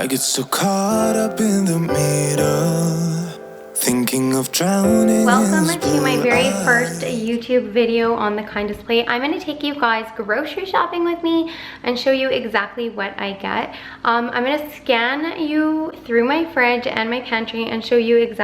I get so caught up in the middle, thinking of drowning. Welcome to my very first YouTube video on the Kind Display. I'm going to take you guys grocery shopping with me and show you exactly what I get. I'm going to scan you through my fridge and my pantry and show you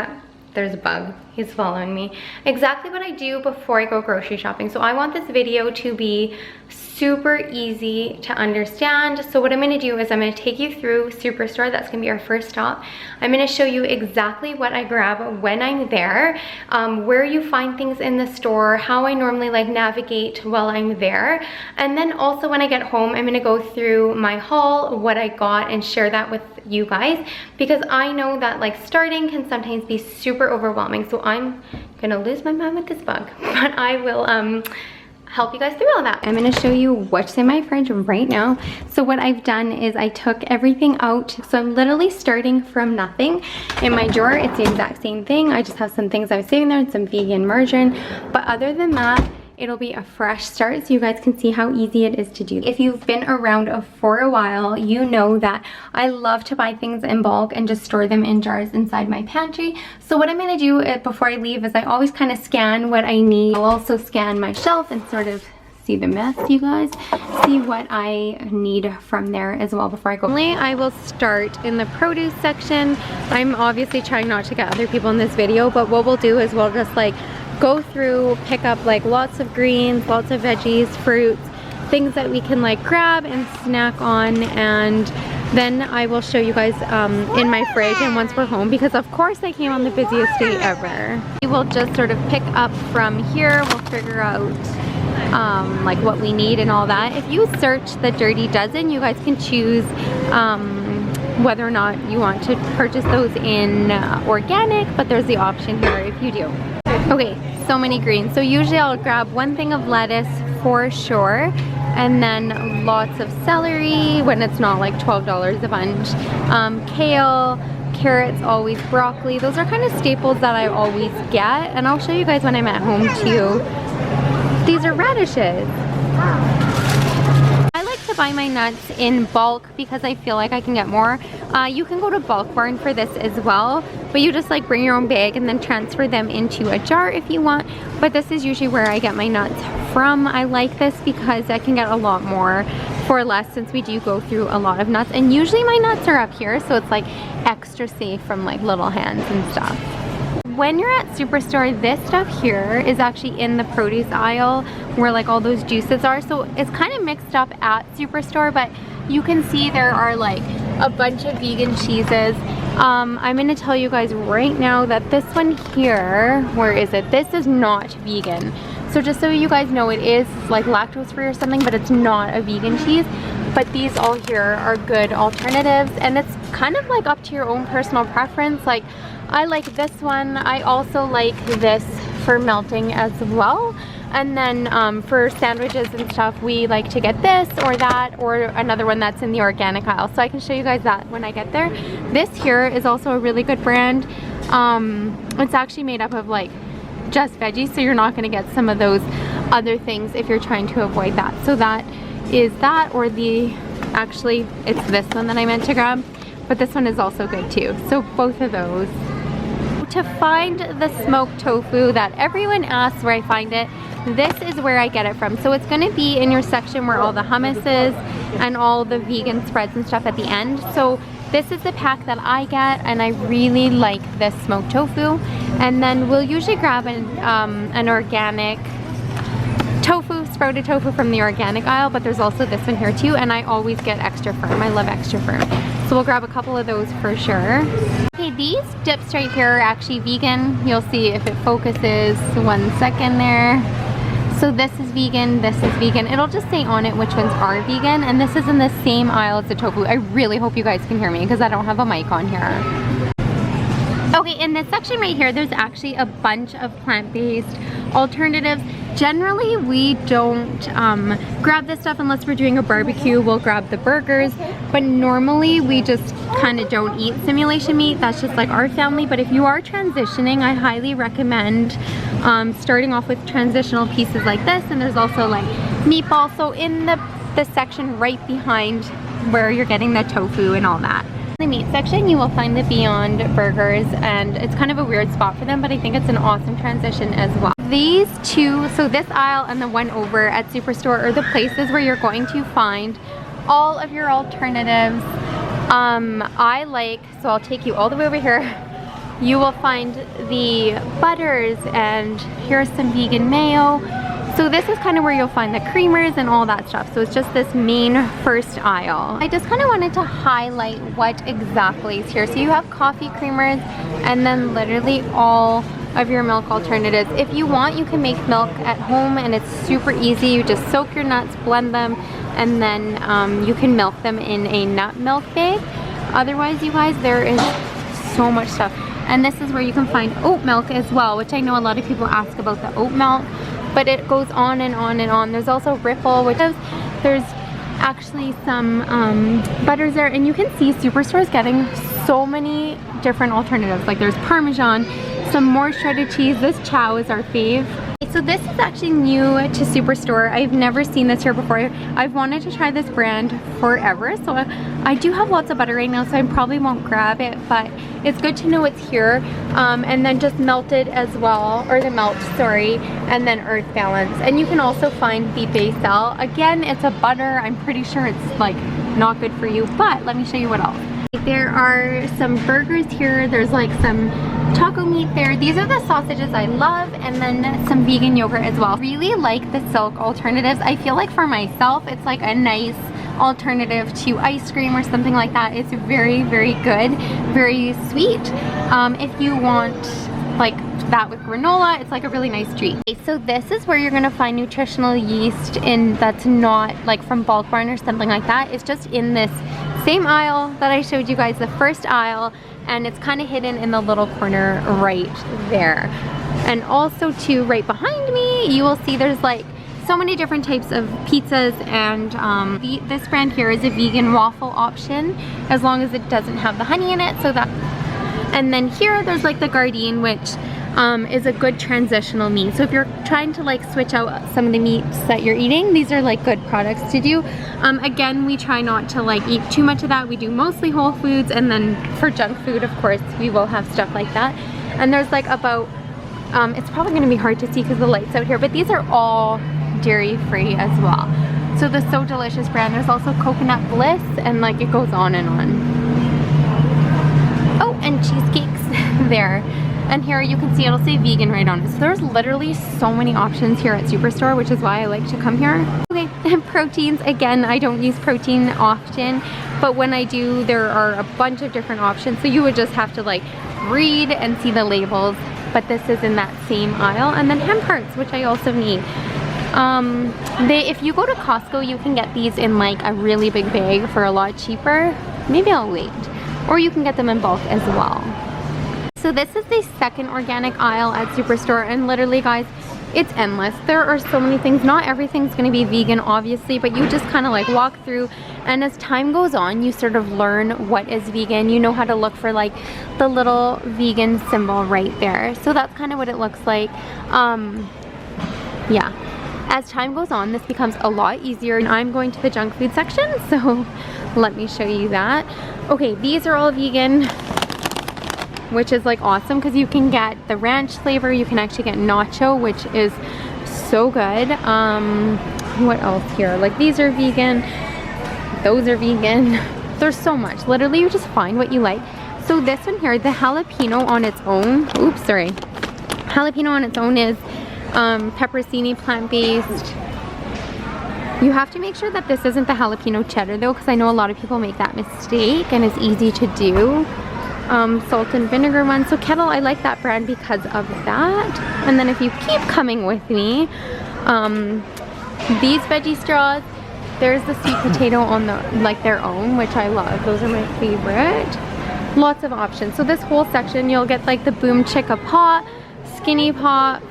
there's a bug, he's following me, exactly what I do before I go grocery shopping. So I want this video to be super easy to understand. So what I'm going to do is I'm going to take you through Superstore. That's going to be our first stop. I'm going to show you exactly what I grab when I'm there, where you find things in the store, how I normally like navigate while I'm there, and then also when I get home I'm going to go through my haul, what I got, and share that with you guys, because I know that like starting can sometimes be super overwhelming. So I'm gonna lose my mind with this bug, but I will help you guys through all that. I'm gonna show you what's in my fridge right now. So what I've done is I took everything out. So I'm literally starting from nothing. In my drawer, it's the exact same thing. I just have some things I was saving there and some vegan margarine. But other than that, it'll be a fresh start so you guys can see how easy it is to do. If you've been around for a while, you know that I love to buy things in bulk and just store them in jars inside my pantry. So what I'm gonna do before I leave is I always kind of scan what I need. I'll also scan my shelf and sort of see the mess, you guys. See what I need from there as well before I go. I will start in the produce section. I'm obviously trying not to get other people in this video, but what we'll do is we'll just like go through, pick up like lots of greens, lots of veggies, fruits, things that we can like grab and snack on, and then I will show you guys in my fridge and once we're home, because of course I came on the busiest day ever. We will just sort of pick up from here. We'll figure out like what we need and all that. If you search the Dirty Dozen, you guys can choose whether or not you want to purchase those in organic, but there's the option here if you do. Okay, so many greens. So usually I'll grab one thing of lettuce for sure, and then lots of celery when it's not like $12 a bunch. Kale, carrots, always broccoli. Those are kind of staples that I always get, and I'll show you guys when I'm at home too. These are radishes. I like to buy my nuts in bulk because I feel like I can get more. You can go to Bulk Barn for this as well, but you just like bring your own bag and then transfer them into a jar if you want. But this is usually where I get my nuts from. I like this because I can get a lot more for less, since we do go through a lot of nuts, and usually my nuts are up here, so it's like extra safe from like little hands and stuff. When you're at Superstore, this stuff here is actually in the produce aisle where like all those juices are. So it's kind of mixed up at Superstore, but you can see there are like a bunch of vegan cheeses. I'm gonna tell you guys right now that this one here, where is it? This is not vegan. So just so you guys know, it is like lactose free or something, but it's not a vegan cheese. But these all here are good alternatives, and it's kind of like up to your own personal preference. Like I like this one. I also like this for melting as well. And then for sandwiches and stuff, we like to get this or that, or another one that's in the organic aisle. So I can show you guys that when I get there. This here is also a really good brand. It's actually made up of like just veggies, so you're not gonna get some of those other things if you're trying to avoid that. So that is that, or actually it's this one that I meant to grab, but this one is also good too. So both of those. To find the smoked tofu that everyone asks where I find it, this is where I get it from. So it's going to be in your section where all the hummus is and all the vegan spreads and stuff at the end. So this is the pack that I get, and I really like this smoked tofu. And then we'll usually grab an organic tofu, sprouted tofu from the organic aisle, but there's also this one here too, and I always get extra firm. I love extra firm. So we'll grab a couple of those for sure. Okay, these dips right here are actually vegan. You'll see if it focuses. 1 second there. So this is vegan, this is vegan. It'll just say on it which ones are vegan, and this is in the same aisle as the tofu. I really hope you guys can hear me because I don't have a mic on here. Okay, in this section right here, there's actually a bunch of plant-based alternatives. Generally, we don't grab this stuff unless we're doing a barbecue. We'll grab the burgers, but normally we just kind of don't eat simulation meat. That's just like our family. But if you are transitioning, I highly recommend starting off with transitional pieces like this. And there's also like meatballs. So in the section right behind where you're getting the tofu and all that. meat section, you will find the Beyond Burgers, and it's kind of a weird spot for them, but I think it's an awesome transition as well. These two, so this aisle and the one over at Superstore, are the places where you're going to find all of your alternatives. So I'll take you all the way over here. You will find the butters, and here's some vegan mayo. So this is kind of where you'll find the creamers and all that stuff. So it's just this main first aisle. I just kind of wanted to highlight what exactly is here. So you have coffee creamers and then literally all of your milk alternatives. If you want, you can make milk at home, and it's super easy. You just soak your nuts, blend them, and then you can milk them in a nut milk bag. Otherwise, you guys, there is so much stuff. And this is where you can find oat milk as well, which I know a lot of people ask about the oat milk, but it goes on and on and on. There's also Ripple, which is, there's actually some butters there, and you can see Superstore is getting so many different alternatives. Like there's Parmesan, some more shredded cheese. This chow is our fave. So this is actually new to Superstore. I've never seen this here before. I've wanted to try this brand forever. So I do have lots of butter right now, so I probably won't grab it, but it's good to know it's here. And then just melted as well, or the melt, sorry, and then Earth Balance. And you can also find the Basil. Again, it's a butter. I'm pretty sure it's like not good for you, but let me show you what else. There are some burgers here. There's like some taco meat there. These are the sausages I love, and then some vegan yogurt as well. Really like the Silk alternatives. I feel like for myself, it's like a nice alternative to ice cream or something like that. It's very, very good, very sweet. If you want like that with granola, it's like a really nice treat. Okay, so this is where you're gonna find nutritional yeast in that's not like from Bulk Barn or something like that. It's just in this same aisle that I showed you guys, the first aisle, and it's kind of hidden in the little corner right there. And also too, right behind me, you will see there's like so many different types of pizzas, and this brand here is a vegan waffle option as long as it doesn't have the honey in it. So that, and then here there's like the Gardein, which is a good transitional meat. So if you're trying to like switch out some of the meats that you're eating, these are like good products to do. Again, we try not to like eat too much of that. We do mostly whole foods, and then for junk food, of course, we will have stuff like that. And there's like about, it's probably gonna be hard to see because the light's out here, but these are all dairy free as well. So the So Delicious brand, there's also Coconut Bliss, and like it goes on and on. Oh, and cheesecakes there. And here you can see it'll say vegan right on it. So there's literally so many options here at Superstore, which is why I like to come here. Okay, and proteins. Again, I don't use protein often, but when I do, there are a bunch of different options. So you would just have to like read and see the labels, but this is in that same aisle. And then hemp hearts, which I also need. If you go to Costco, you can get these in like a really big bag for a lot cheaper. Maybe I'll wait. Or you can get them in bulk as well. So this is the second organic aisle at Superstore, and literally guys, it's endless. There are so many things. Not everything's gonna be vegan obviously, but you just kind of like walk through, and as time goes on, you sort of learn what is vegan. You know how to look for like the little vegan symbol right there. So that's kind of what it looks like. Yeah. As time goes on, this becomes a lot easier, and I'm going to the junk food section, so let me show you that. Okay, these are all vegan, which is like awesome because you can get the ranch flavor. You can actually get nacho, which is so good. What else here? Like these are vegan, those are vegan. There's so much. Literally, you just find what you like. So this one here, the jalapeno on its own, oops, sorry. Jalapeno on its own is pepperoncini, plant-based. You have to make sure that this isn't the jalapeno cheddar though, because I know a lot of people make that mistake, and it's easy to do. Salt and vinegar one. So Kettle, I like that brand because of that. And then if you keep coming with me, these veggie straws, there's the sweet potato on the like their own, which I love. Those are my favorite. Lots of options. So this whole section, you'll get like the Boom Chicka Pop, Skinny Pop,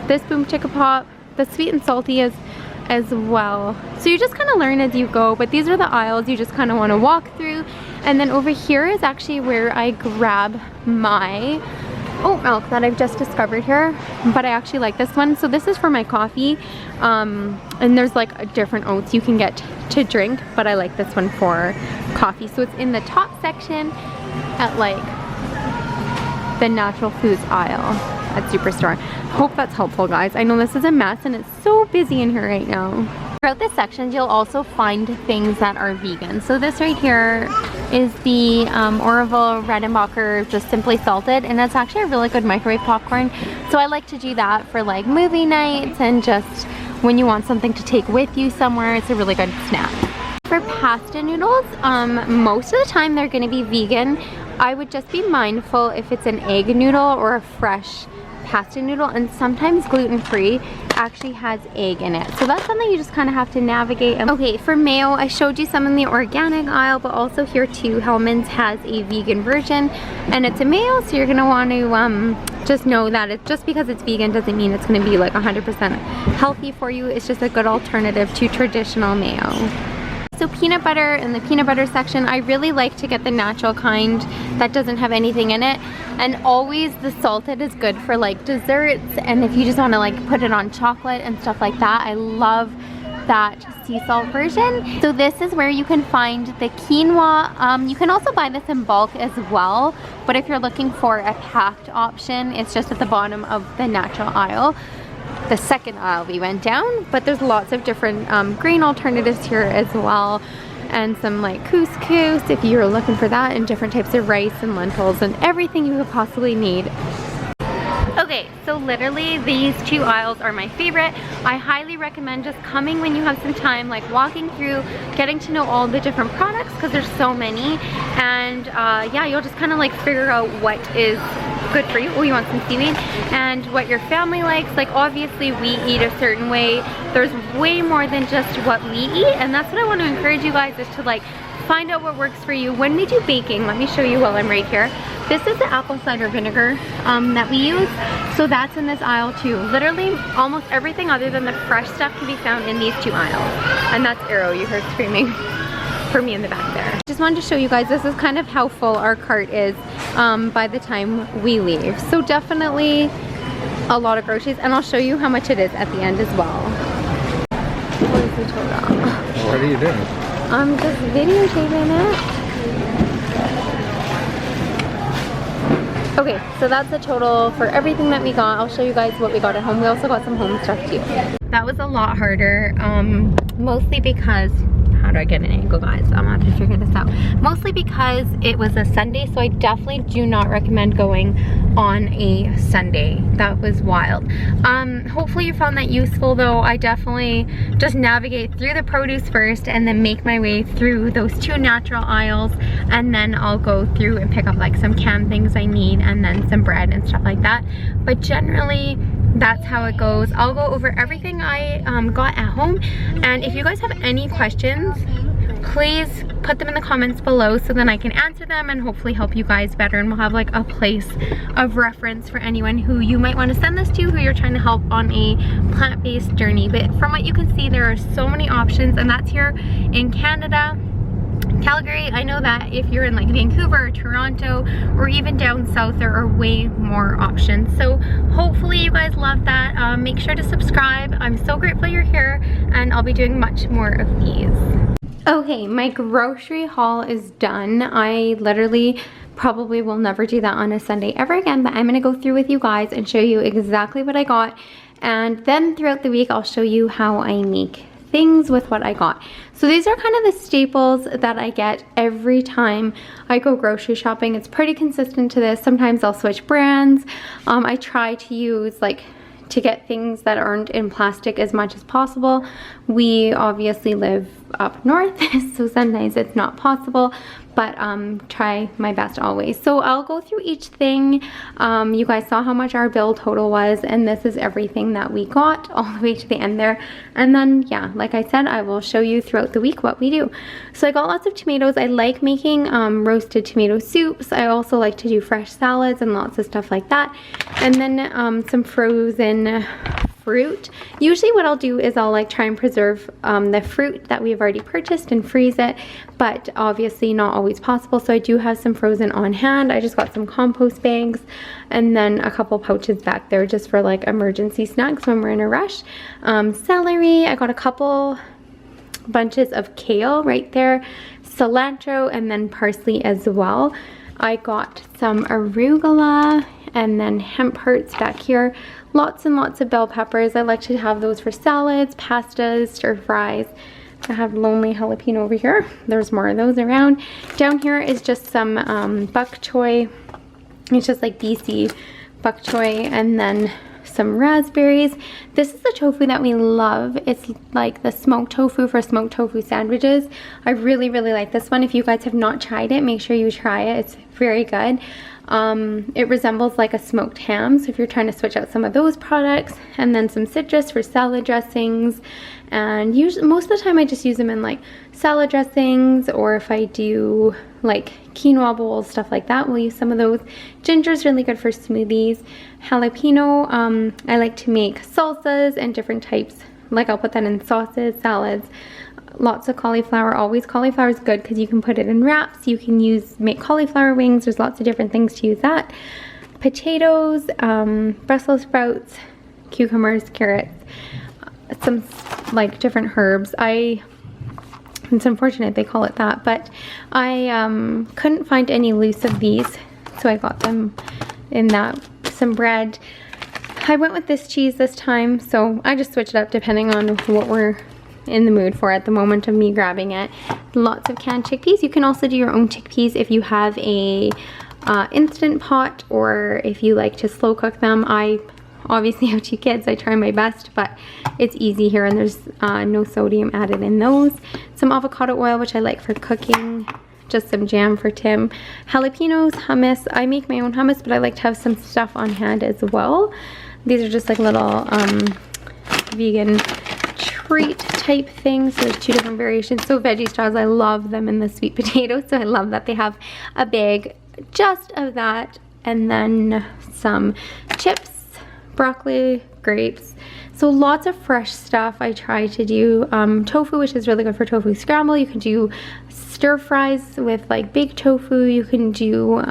this Boom Chicka Pop, the sweet and salty is as well. So you just kind of learn as you go, but these are the aisles you just kind of want to walk through. And then over here is actually where I grab my oat milk that I've just discovered here, but I actually like this one. So this is for my coffee, and there's like different oats you can get to drink, but I like this one for coffee. So it's in the top section at like the natural foods aisle at Superstore. Hope that's helpful, guys. I know this is a mess and it's so busy in here right now. Throughout this section, you'll also find things that are vegan. So this right here is the Orville Redenbacher just simply salted, and it's actually a really good microwave popcorn. So I like to do that for like movie nights and just when you want something to take with you somewhere. It's a really good snack. For pasta noodles, most of the time they're going to be vegan. I would just be mindful if it's an egg noodle or a fresh pasta noodle, and sometimes gluten-free actually has egg in it, so that's something you just kind of have to navigate. Okay, for mayo, I showed you some in the organic aisle, but also here too, Hellmann's has a vegan version, and it's a mayo, so you're gonna want to just know that it just because it's vegan doesn't mean it's going to be like 100% healthy for you. It's just a good alternative to traditional mayo. So peanut butter, in the peanut butter section, I really like to get the natural kind that doesn't have anything in it. And always the salted is good for like desserts, and if you just want to like put it on chocolate and stuff like that. I love that sea salt version. So this is where you can find the quinoa. You can also buy this in bulk as well, but if you're looking for a packed option, it's just at the bottom of the natural aisle. The second aisle we went down, but there's lots of different grain alternatives here as well, and some like couscous if you're looking for that, and different types of rice and lentils and everything you could possibly need. Okay, so literally these two aisles are my favorite. I highly recommend just coming when you have some time, like walking through, getting to know all the different products because there's so many, and yeah, you'll just kind of like figure out what is good for you. Oh, you want some seaweed? And what your family likes. Like obviously we eat a certain way. There's way more than just what we eat, and that's what I want to encourage you guys, is to like find out what works for you. When we do baking, let me show you while I'm right here. This is the apple cider vinegar that we use. So that's in this aisle too. Literally almost everything other than the fresh stuff can be found in these two aisles. And that's Arrow, you heard screaming for me in the back there. Just wanted to show you guys, this is kind of how full our cart is by the time we leave. So definitely a lot of groceries, and I'll show you how much it is at the end as well. What is the total? What are you doing? I'm just videotaping it. Okay, so that's the total for everything that we got. I'll show you guys what we got at home. We also got some home stuff too. That was a lot harder, mostly because, how do I get an angle, guys? I'm gonna have to figure this out. Mostly because it was a Sunday, so I definitely do not recommend going on a Sunday. That was wild. Hopefully you found that useful though. I definitely just navigate through the produce first and then make my way through those two natural aisles, and then I'll go through and pick up like some canned things I need and then some bread and stuff like that. But generally, that's how it goes. I'll go over everything I got at home, and if you guys have any questions, please put them in the comments below so then I can answer them and hopefully help you guys better, and we'll have like a place of reference for anyone who you might want to send this to, who you're trying to help on a plant-based journey. But from what you can see, there are so many options, and that's here in Canada. Calgary, I know that if you're in like Vancouver or Toronto or even down south, there are way more options. So hopefully you guys love that. Make sure to subscribe. I'm so grateful you're here, and I'll be doing much more of these. Okay, my grocery haul is done. I literally probably will never do that on a Sunday ever again, but I'm gonna go through with you guys and show you exactly what I got, and then throughout the week I'll show you how I make things with what I got. So these are kind of the staples that I get every time I go grocery shopping. It's pretty consistent to this. Sometimes I'll switch brands. I try to use to get things that aren't in plastic as much as possible. We obviously live up north, so sometimes it's not possible, but try my best always. So I'll go through each thing. You guys saw how much our bill total was, and this is everything that we got all the way to the end there. And then, yeah, like I said, I will show you throughout the week what we do. So I got lots of tomatoes. I like making roasted tomato soups. I also like to do fresh salads and lots of stuff like that. And then some frozen fruit. Usually what I'll do is I'll like try and preserve the fruit that we've already purchased and freeze it, but obviously not always possible, so I do have some frozen on hand. I just got some compost bags and then a couple pouches back there just for like emergency snacks when we're in a rush. Celery, I got a couple bunches of kale right there, cilantro, and then parsley as well. I got some arugula and then hemp hearts back here. Lots and lots of bell peppers. I like to have those for salads, pastas, stir fries. I have lonely jalapeno over here. There's more of those around. Down here is just some bok choy. It's just like BC bok choy, and then some raspberries. This is the tofu that we love. It's like the smoked tofu for smoked tofu sandwiches. I really, really like this one. If you guys have not tried it, make sure you try it. It's very good. It resembles like a smoked ham, so if you're trying to switch out some of those products, and then some citrus for salad dressings, and usually most of the time I just use them in like salad dressings, or if I do like quinoa bowls, stuff like that, we'll use some of those. Ginger's really good for smoothies. Jalapeno, I like to make salsas and different types, like I'll put that in sauces, salads. Lots of cauliflower. Always cauliflower is good because you can put it in wraps. You can make cauliflower wings. There's lots of different things to use that. Potatoes, Brussels sprouts, cucumbers, carrots, some like different herbs. It's unfortunate they call it that, but I couldn't find any loose of these, so I got them in that. Some bread. I went with this cheese this time, so I just switch it up depending on what we're in the mood for at the moment of me grabbing it. Lots of canned chickpeas. You can also do your own chickpeas if you have a instant pot, or if you like to slow cook them. I obviously have 2 kids. I try my best, but it's easy here, and there's no sodium added in those. Some avocado oil, which I like for cooking. Just some jam for Tim. Jalapenos, hummus. I make my own hummus, but I like to have some stuff on hand as well. These are just like little vegan treat type things. So there's 2 different variations. So veggie straws, I love them in the sweet potato, so I love that they have a bag just of that. And then some chips, broccoli, grapes. So lots of fresh stuff. I try to do tofu, which is really good for tofu scramble. You can do stir fries with like baked tofu. You can do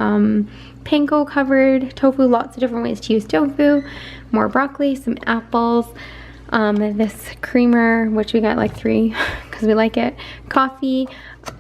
panko covered tofu. Lots of different ways to use tofu. More broccoli, some apples. This creamer, which we got like 3 because we like it. Coffee.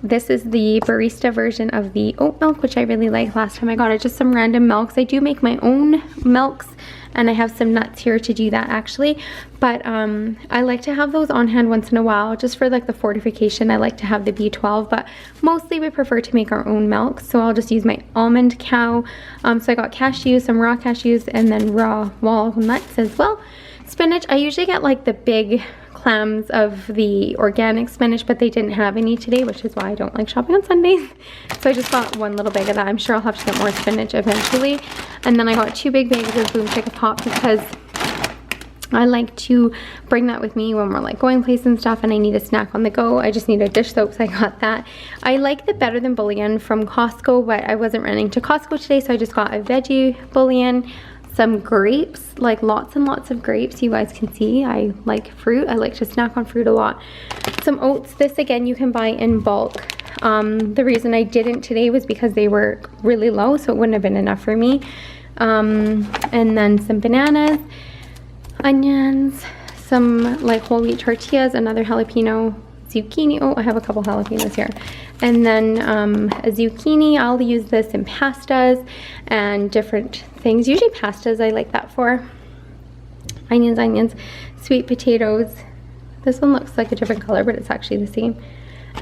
This is the barista version of the oat milk, which I really like. Last time I got it, just some random milks. I do make my own milks, and I have some nuts here to do that actually, but I like to have those on hand once in a while just for like the fortification. I like to have the B12, but mostly we prefer to make our own milk, so I'll just use my almond cow. So I got cashews, some raw cashews, and then raw walnuts as well. Spinach, I usually get like the big clams of the organic spinach, but they didn't have any today, which is why I don't like shopping on Sundays. So I just got 1 little bag of that. I'm sure I'll have to get more spinach eventually. And then I got 2 big bags of boom chicken pop because I like to bring that with me when we're like going places and stuff, and I need a snack on the go. I just need a dish soap, so I got that. I like the Better Than bouillon from Costco, but I wasn't running to Costco today, so I just got a veggie bouillon. Some grapes, like lots and lots of grapes. You guys can see I like fruit. I like to snack on fruit a lot. Some oats. This again you can buy in bulk. The reason I didn't today was because they were really low, so it wouldn't have been enough for me. And then some bananas, onions, some like whole wheat tortillas, another jalapeno, zucchini. Oh, I have a couple jalapenos here. And then a zucchini. I'll use this in pastas and different things. Usually pastas I like that for. Onions, sweet potatoes. This one looks like a different color, but it's actually the same.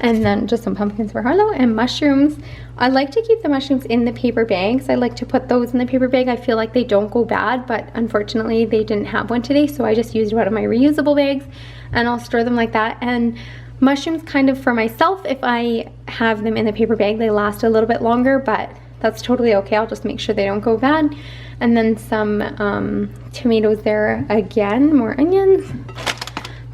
And then just some pumpkins for Harlow, and mushrooms. I like to keep the mushrooms in the paper bags. I like to put those in the paper bag. I feel like they don't go bad, but unfortunately they didn't have one today, so I just used one of my reusable bags, and I'll store them like that. And mushrooms kind of for myself, if I have them in the paper bag, they last a little bit longer, but that's totally okay. I'll just make sure they don't go bad. And then some tomatoes there again, more onions.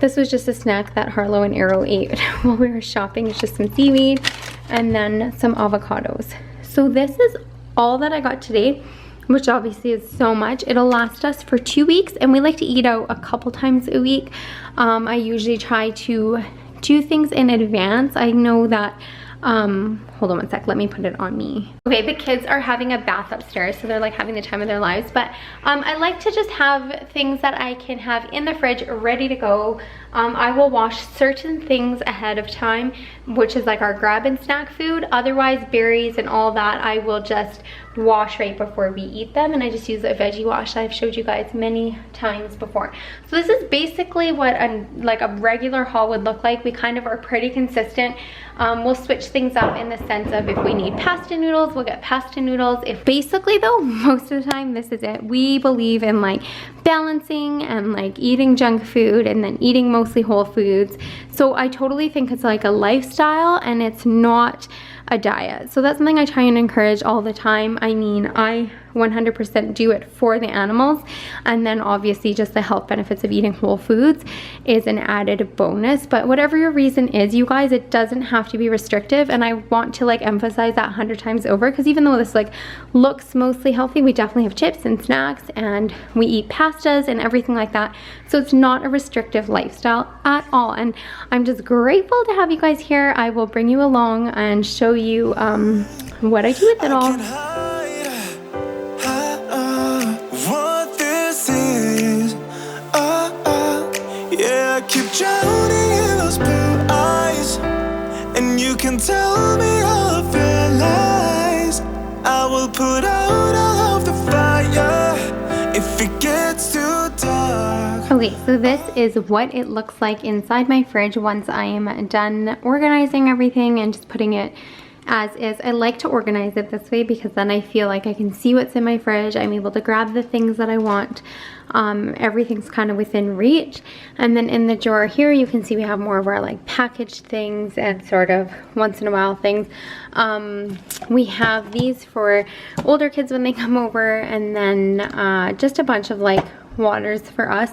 This was just a snack that Harlow and Arrow ate while we were shopping. It's just some seaweed and then some avocados. So this is all that I got today. which obviously is so much. It'll last us for 2 weeks, and we like to eat out a couple times a week. I usually try to do things in advance. I know that hold on one sec, let me put it on me. Okay, the kids are having a bath upstairs, so they're like having the time of their lives, but I like to just have things that I can have in the fridge ready to go. I will wash certain things ahead of time, which is like our grab and snack food. Otherwise, berries and all that I will just wash right before we eat them, and I just use a veggie wash that I've showed you guys many times before. So this is basically what like a regular haul would look like. We kind of are pretty consistent. We'll switch things up in the sense of if we need pasta noodles, we'll get pasta noodles. If basically though, most of the time this is it. We believe in like balancing and like eating junk food and then eating mostly whole foods. So I totally think it's like a lifestyle and it's not a diet. So that's something I try and encourage all the time. I mean, I 100% do it for the animals, and then obviously just the health benefits of eating whole foods is an added bonus. But whatever your reason is, you guys, it doesn't have to be restrictive, and I want to like emphasize that 100 times over, because even though this like looks mostly healthy, we definitely have chips and snacks and we eat pastas and everything like that. So it's not a restrictive lifestyle at all, and I'm just grateful to have you guys here. I will bring you along and show you what I do with it all. Keep drowning in those blue eyes, and you can tell me all of your lies. I will put out all of the fire if it gets too dark. Okay, so this is what it looks like inside my fridge once I am done organizing everything and just putting it as is. I like to organize it this way because then I feel like I can see what's in my fridge. I'm able to grab the things that I want. Everything's kind of within reach. And then in the drawer here, you can see we have more of our like packaged things and sort of once in a while things. We have these for older kids when they come over, and then just a bunch of like waters for us,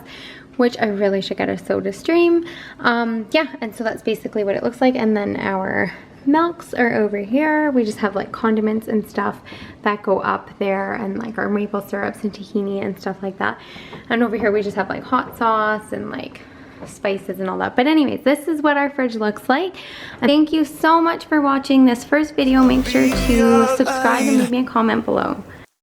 which I really should get a soda stream. Yeah, and so that's basically what it looks like. And then our milks are over here. We just have like condiments and stuff that go up there, and like our maple syrups and tahini and stuff like that. And over here we just have like hot sauce and like spices and all that. But anyways, this is what our fridge looks like. Thank you so much for watching this first video. Make sure to subscribe and leave me a comment below.